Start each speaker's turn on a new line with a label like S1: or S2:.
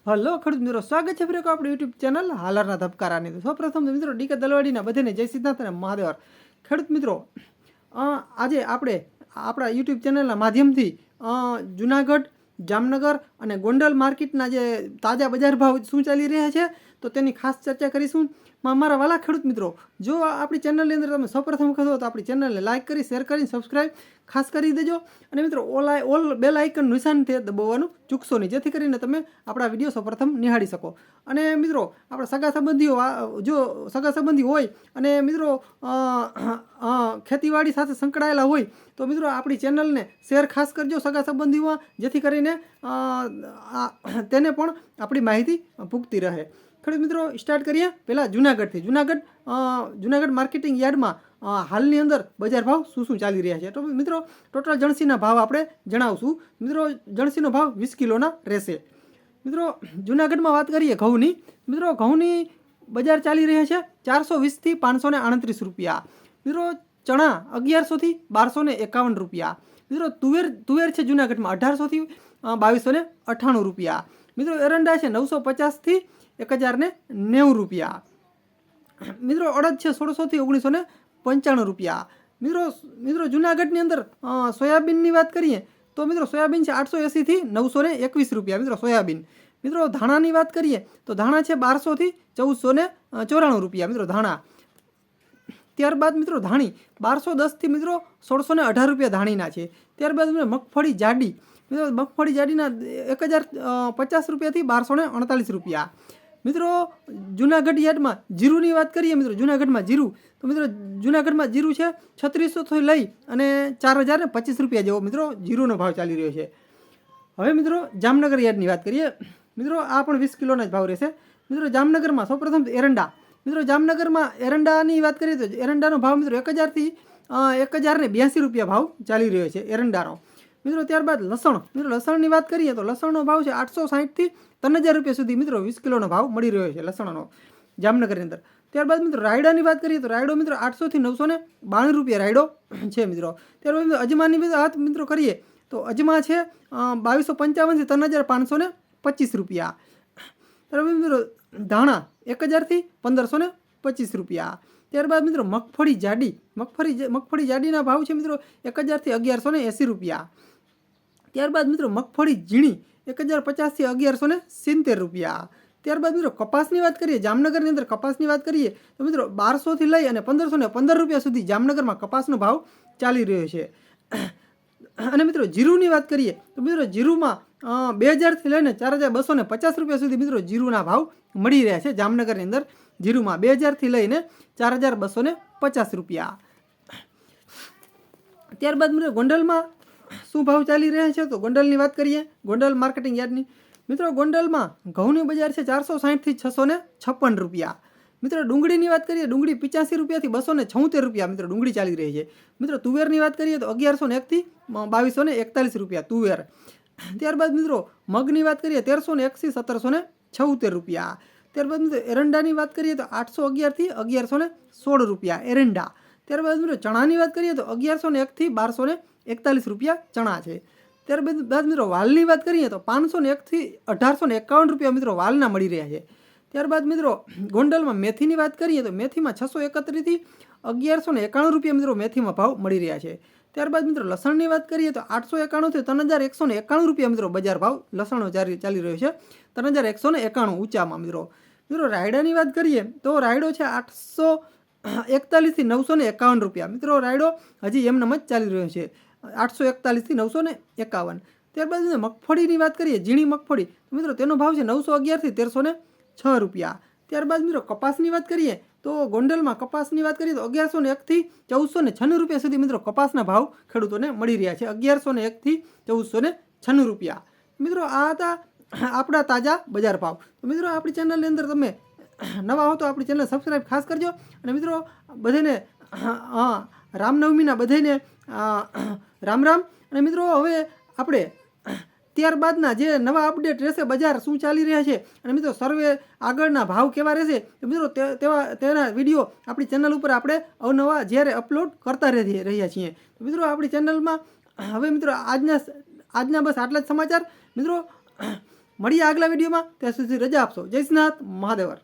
S1: Hello ખેડૂત મિત્રો, સ્વાગત છે ફરી એક આપણી યુટ્યુબ ચેનલ હાલરના ધબકારાની. સૌપ્રથમ તો મિત્રો ડીકે દલવાડીના બધાને જય સિદ્ધાર્થ અને મહાદેવ. ખેડૂત મિત્રો, આજે આપણે આપણા યુટ્યુબ ચેનલના માધ્યમથી જુનાગઢ, જામનગર અને ગોંડલ માર્કેટના જે તાજા બજાર ભાવ શું ચાલી રહ્યા છે તો તેની ખાસ ચર્ચા કરીશું. મારા વાલા ખેડૂત મિત્રો, જો આપણી ચેનલની અંદર તમે સૌપ્રથમ વખત હો તો આપણી ચેનલને લાઇક કરી, શેર કરી, સબસ્ક્રાઈબ ખાસ કરી દેજો. અને મિત્રો ઓલ બેલ આઇકન નિશાન તે દબાવવાનું ચૂકશો નહીં, જેથી કરીને તમે આપણા વિડીયો સૌપ્રથમ નિહાળી શકો. અને મિત્રો આપણા સગા સંબંધીઓ, જો સગા સંબંધી હોય અને મિત્રો ખેતીવાડી સાથે સંકળાયેલા હોય તો મિત્રો આપણી ચેનલને શેર ખાસ કરજો સગા સંબંધીઓમાં, જેથી કરીને તેને પણ આપણી માહિતી પૂગતી રહે. ખેડૂત મિત્રો, સ્ટાર્ટ કરીએ પહેલાં જુનાગઢથી. જુનાગઢ માર્કેટિંગ યાર્ડમાં હાલની અંદર બજાર ભાવ શું ચાલી રહ્યા છે તો મિત્રો ટોટલ જણસીના ભાવ આપણે જણાવશું. મિત્રો જણસીનો ભાવ 20 કિલોના રહેશે. મિત્રો જુનાગઢમાં વાત કરીએ ઘઉંની. મિત્રો ઘઉંની બજાર ચાલી રહ્યા છે 420થી 538 રૂપિયા. મિત્રો ચણા 1100થી 1251 રૂપિયા. મિત્રો તુવેર છે જુનાગઢમાં 1800થી 2298 રૂપિયા. મિત્રો એરંડા છે 950થી 1090 રૂપિયા. મિત્રો અડદ છે 1600થી 1995 રૂપિયા. મિત્રો જુનાગઢની અંદર સોયાબીનની વાત કરીએ તો મિત્રો સોયાબીન છે 880થી 921 રૂપિયા. મિત્રો સોયાબીન. મિત્રો ધાણાની વાત કરીએ તો ધાણા છે 1200થી 1494 રૂપિયા. મિત્રો ધાણા. ત્યારબાદ મિત્રો ધાણી 1210થી મિત્રો 1618 રૂપિયા ધાણીના છે. ત્યારબાદ મિત્રો મગફળી જાડી. મિત્રો મગફળી જાડીના 1050 રૂપિયાથી 1248 રૂપિયા. મિત્રો જુનાગઢ યાર્ડમાં જીરુની વાત કરીએ મિત્રો જુનાગઢમાં જીરું તો મિત્રો જુનાગઢમાં જીરું છે 3600થી લઈ અને 4025 રૂપિયા જેવો મિત્રો જીરુનો ભાવ ચાલી રહ્યો છે. હવે મિત્રો જામનગર યાર્ડની વાત કરીએ. મિત્રો આ પણ 20 કિલોના જ ભાવ રહેશે. મિત્રો જામનગરમાં સૌપ્રથમ એરંડા. મિત્રો જામનગરમાં એરંડાની વાત કરીએ તો એરંડાનો ભાવ મિત્રો 1000થી 1082 રૂપિયા ભાવ ચાલી રહ્યો છે એરંડાનો. મિત્રો ત્યારબાદ લસણ. મિત્રો લસણની વાત કરીએ તો લસણનો ભાવ છે 860થી 3000 રૂપિયા સુધી મિત્રો 20 કિલોનો ભાવ મળી રહ્યો છે લસણનો જામનગરની અંદર. ત્યારબાદ મિત્રો રાયડાની વાત કરીએ તો રાયડો મિત્રો 800થી 992 રૂપિયા રાયડો છે મિત્રો. ત્યારબાદ મિત્રો અજમાની વાત મિત્રો કરીએ તો અજમા છે 2255થી 3525 રૂપિયા. ત્યારબાદ મિત્રો ધાણા 1000થી 1525 રૂપિયા. ત્યારબાદ મિત્રો મગફળી જાડીના ભાવ છે મિત્રો 1000થી 1180 રૂપિયા. ત્યારબાદ મિત્રો મગફળી ઝીણી 1050થી 1170 રૂપિયા. ત્યારબાદ મિત્રો કપાસની વાત કરીએ જામનગરની અંદર કપાસની વાત કરીએ તો મિત્રો 1200થી લઈ અને 1515 રૂપિયા સુધી જામનગરમાં કપાસનો ભાવ ચાલી રહ્યો છે. અને મિત્રો જીરુની વાત કરીએ તો મિત્રો જીરુમાં 2000થી લઈને 4250 રૂપિયા સુધી મિત્રો જીરુના ભાવ મળી રહ્યા છે જામનગરની અંદર. જીરુમાં 2000થી લઈને 4250 રૂપિયા. ત્યારબાદ મિત્રો ગોંડલમાં શું ભાવ ચાલી રહ્યા છે તો ગોંડલની વાત કરીએ ગોંડલ માર્કેટિંગ યાર્ડની. મિત્રો ગોંડલમાં ઘઉંની બજાર છે 460થી 656 રૂપિયા. મિત્રો ડુંગળીની વાત કરીએ ડુંગળી 85 રૂપિયાથી 276 રૂપિયા મિત્રો ડુંગળી ચાલી રહી છે. મિત્રો તુવેરની વાત કરીએ તો 1101થી 2241 રૂપિયા તુવેર. ત્યારબાદ મિત્રો મગની વાત કરીએ 1301થી 1776 રૂપિયા. ત્યારબાદ મિત્રો એરંડાની વાત કરીએ તો 811થી 1116 રૂપિયા એરંડા. ત્યારબાદ મિત્રો ચણાની વાત કરીએ તો 1101થી 1241 રૂપિયા ચણા છે. ત્યારબાદ મિત્રો વાલની વાત કરીએ તો 501થી 1851 રૂપિયા મિત્રો વાલના મળી રહ્યા છે. ત્યારબાદ મિત્રો ગોંડલમાં મેથીની વાત કરીએ તો મેથીમાં 631થી 1191 રૂપિયા મિત્રો મેથીમાં ભાવ મળી રહ્યા છે. ત્યારબાદ મિત્રો લસણની વાત કરીએ તો 891થી 3191 રૂપિયા મિત્રો બજાર ભાવ લસણનો ચાલી રહ્યો છે 3191 ઊંચામાં મિત્રો. મિત્રો રાયડાની વાત કરીએ તો રાયડો છે 841થી 951 રૂપિયા. મિત્રો રાયડો હજી એમનેમ જ ચાલી રહ્યો છે 841થી 951. ત્યારબાદ મગફળીની વાત કરીએ ઝીણી મગફળી તો મિત્રો તેનો ભાવ છે 911થી 1306 રૂપિયા. ત્યારબાદ મિત્રો કપાસની વાત કરીએ તો ગોંડલમાં કપાસની વાત કરીએ તો 1101થી 1496 રૂપિયા સુધી મિત્રો કપાસના ભાવ ખેડૂતોને મળી રહ્યા છે 1101થી 1496 રૂપિયા. મિત્રો આ હતા આપણા તાજા બજાર ભાવ. તો મિત્રો આપણી ચેનલની અંદર તમે નવા હો તો આપણી ચેનલ સબસ્ક્રાઈબ ખાસ કરજો. અને મિત્રો બધાને રામનવમીના બધાને રામ રામ. અને મિત્રો હવે આપણે ત્યારબાદના જે નવા અપડેટ રહેશે બજાર શું ચાલી રહ્યા છે અને મિત્રો સર્વે આગળના ભાવ કેવા રહેશે તો મિત્રો તેના વિડીયો આપણી ચેનલ ઉપર આપણે અવનવા જ્યારે અપલોડ કરતા રહ્યા છીએ. તો મિત્રો આપણી ચેનલમાં હવે મિત્રો આજના બસ આટલા જ સમાચાર. મિત્રો મળીએ આગલા વિડીયોમાં. ત્યાં સુધી રજા આપશો. જય શ્રીનાથ મહાદેવર.